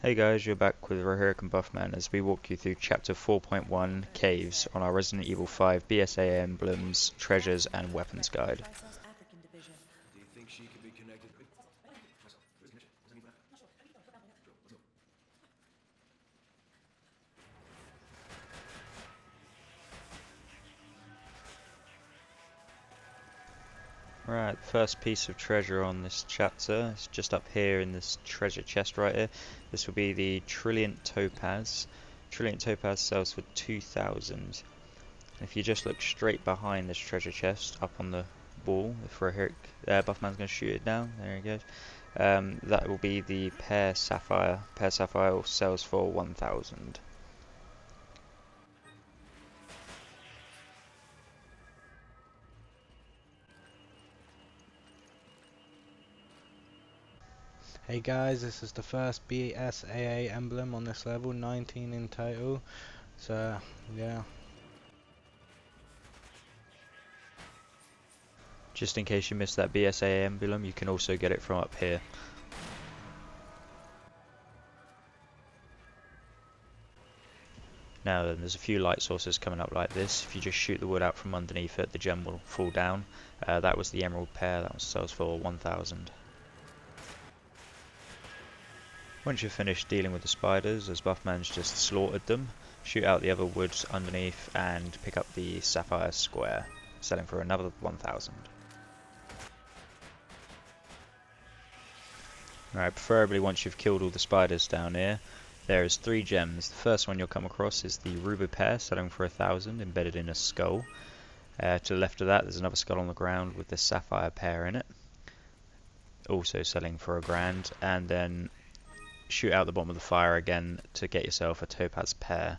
Hey guys, you're back with Rohiric Buffman as we walk you through Chapter 4.1 Caves on our Resident Evil 5 BSAA Emblems, Treasures and Weapons Guide. Do you think she could be connected? Right, first piece of treasure on this chapter is just up here in this treasure chest right here. This will be the Trilliant Topaz. Trilliant Topaz sells for 2,000. If you just look straight behind this treasure chest, up on the wall, if Rohiric Buffman's going to shoot it down, there he goes. That will be the Pear Sapphire. Pear Sapphire sells for 1,000. Hey guys, this is the first BSAA emblem on this level, 19 in total, so yeah. Just in case you missed that BSAA emblem, you can also get it from up here. Now then, there's a few light sources coming up like this. If you just shoot the wood out from underneath it, the gem will fall down. That was the Emerald Pear, that sells for 1,000. Once you're finished dealing with the spiders, as Buffman's just slaughtered them, shoot out the other woods underneath and pick up the Sapphire Square, selling for another 1,000. Alright, preferably once you've killed all the spiders down here, there is 3 gems. The first one you'll come across is the Ruby Pear, selling for 1,000, embedded in a skull. To the left of that, there's another skull on the ground with the Sapphire Pear in it, also selling for $1,000. And then shoot out the bottom of the fire again to get yourself a Topaz Pear,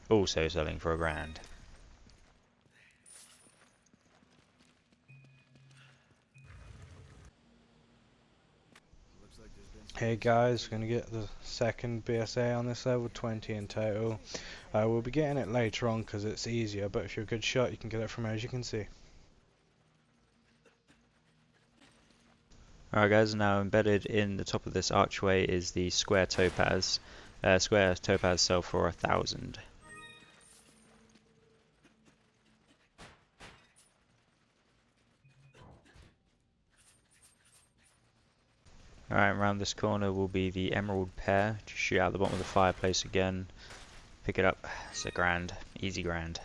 also selling for $1,000. Hey guys, we're gonna get the second BSA on this level, 20 in total. We'll be getting it later on because it's easier, but if you're a good shot you can get it from here, as you can see. Alright guys, now embedded in the top of this archway is the Square Topaz. Square Topaz sell for 1,000. Alright, around this corner will be the Emerald Pear. Just shoot out the bottom of the fireplace again. Pick it up. It's $1,000. Easy grand.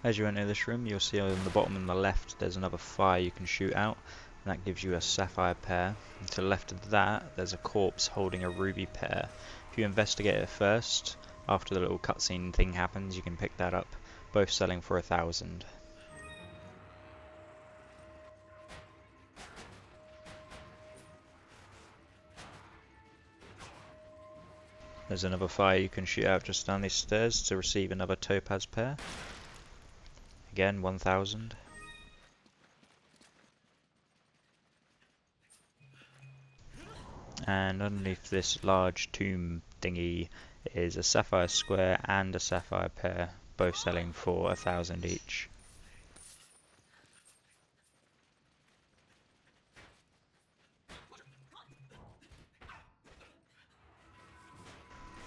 As you enter this room, you'll see on the bottom on the left there's another fire you can shoot out. And that gives you a Sapphire Pear. And to the left of that, there's a corpse holding a Ruby Pear. If you investigate it first, after the little cutscene thing happens, you can pick that up. Both selling for 1,000. There's another fire you can shoot out just down these stairs to receive another Topaz Pear. Again, 1,000. And underneath this large tomb thingy is a Sapphire Square and a Sapphire Pear, both selling for 1,000 each.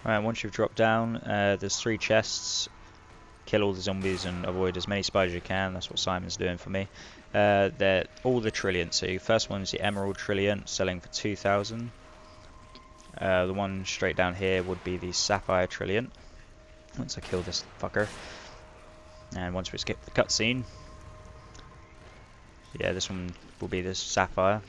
Alright, once you've dropped down, there's 3 chests. Kill all the zombies and avoid as many spiders as you can. That's what Simon's doing for me. They're all the Trilliant. So first one's the Emerald Trilliant, selling for 2,000. The one straight down here would be the Sapphire Trilliant. Once I kill this fucker. And once we skip the cutscene, yeah, this one will be this Sapphire.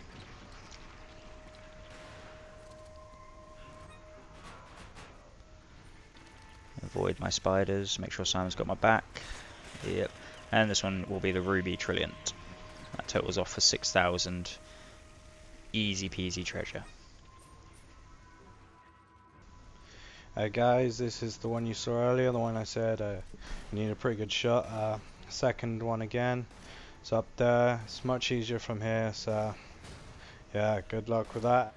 Avoid my spiders, make sure Simon's got my back. Yep. And this one will be the Ruby Trilliant. That totals off for 6,000. Easy peasy treasure. Guys, this is the one you saw earlier, the one I said you need a pretty good shot. Second one again. It's up there. It's much easier from here, so yeah, good luck with that.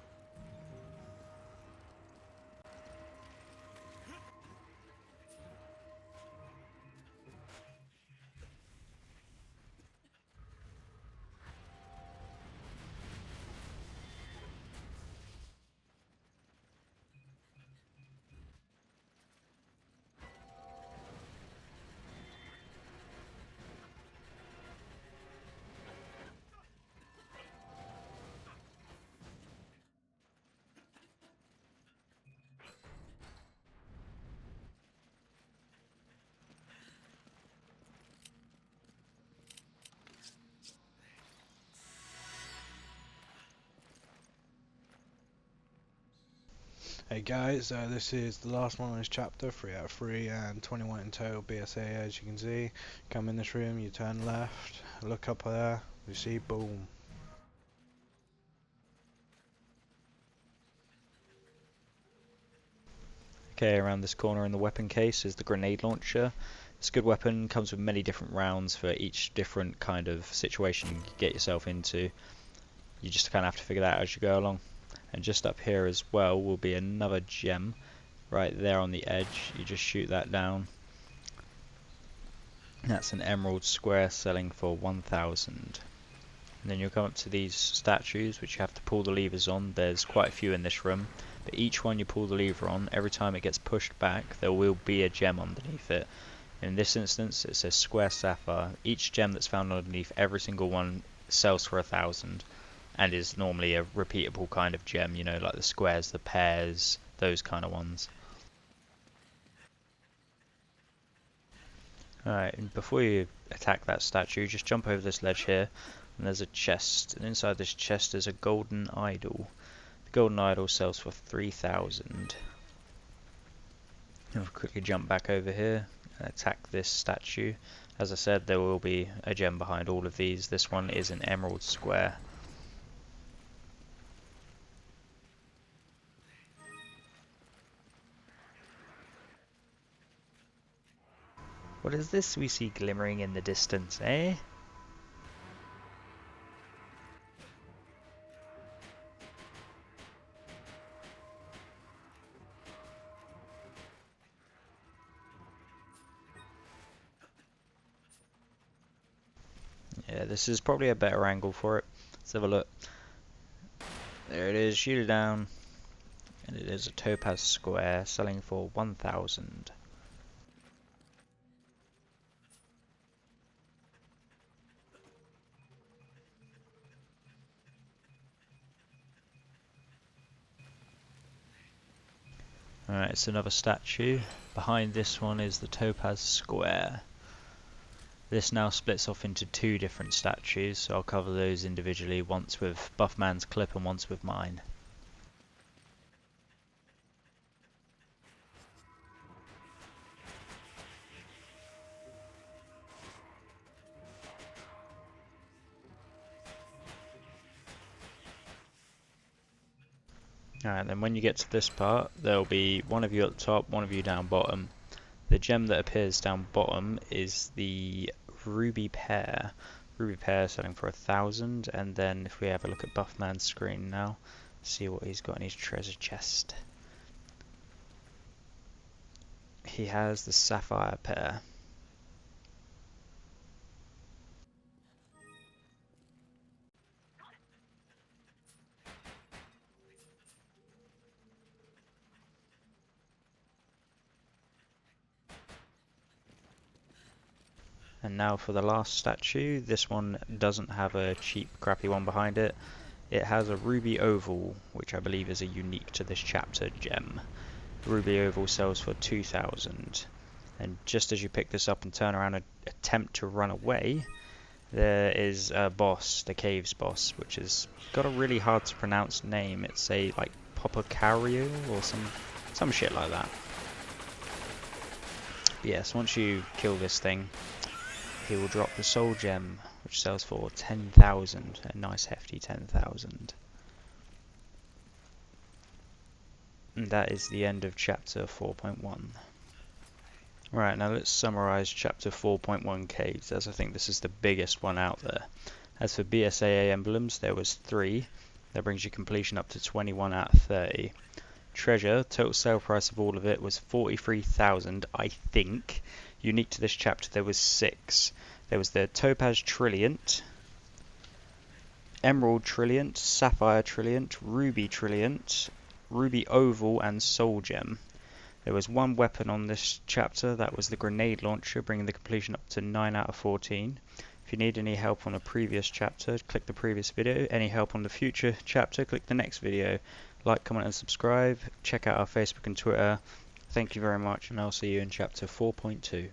Hey guys, this is the last one on this chapter, 3 out of 3 and 21 in total BSAA as you can see. Come in this room, you turn left, look up there, you see boom. Okay, around this corner in the weapon case is the grenade launcher. It's a good weapon, comes with many different rounds for each different kind of situation you get yourself into. You just kind of have to figure that out as you go along. And just up here as well will be another gem right there on the edge. You just shoot that down. That's an emerald square selling for 1,000. And then you'll come up to these statues which you have to pull the levers on. There's quite a few in this room, but each one you pull the lever on, every time it gets pushed back there will be a gem underneath it. In this instance it says square sapphire. Each gem that's found underneath every single one sells for 1,000 and is normally a repeatable kind of gem, you know, like the squares, the pears, those kind of ones. Alright, and before you attack that statue, just jump over this ledge here, and there's a chest, and inside this chest is a golden idol. The golden idol sells for 3,000. I'll quickly jump back over here and attack this statue. As I said, there will be a gem behind all of these. This one is an emerald square. What is this we see glimmering in the distance, eh? Yeah, this is probably a better angle for it. Let's have a look. There it is, shoot it down. And it is a topaz square selling for 1,000. Alright, it's another statue. Behind this one is the topaz square. This now splits off into two different statues, so I'll cover those individually, once with Buffman's clip and once with mine. Alright, then when you get to this part, there'll be one of you at the top, one of you down bottom. The gem that appears down bottom is the ruby pear. Ruby pear selling for 1,000, and then if we have a look at Buffman's screen now, see what he's got in his treasure chest. He has the sapphire pear. And now for the last statue. This one doesn't have a cheap crappy one behind it. It has a ruby oval, which I believe is a unique to this chapter gem. The ruby oval sells for 2,000. And just as you pick this up and turn around and attempt to run away, there is a boss, the caves boss, which has got a really hard to pronounce name. It's a like Popocario or some shit like that. But yes, once you kill this thing, he will drop the soul gem, which sells for 10,000, a nice hefty 10,000. And that is the end of chapter 4.1. Right, now let's summarise chapter 4.1 caves, as I think this is the biggest one out there. As for BSAA emblems, there was 3. That brings your completion up to 21 out of 30. Treasure, total sale price of all of it was 43,000, I think. Unique to this chapter, there was 6. There was the Topaz Trilliant, Emerald Trilliant, Sapphire Trilliant, Ruby Trilliant, Ruby Oval, and Soul Gem. There was 1 weapon on this chapter, that was the grenade launcher, bringing the completion up to 9 out of 14. If you need any help on a previous chapter, click the previous video. Any help on the future chapter, click the next video. Like, comment, and subscribe. Check out our Facebook and Twitter. Thank you very much, and I'll see you in chapter 4.2.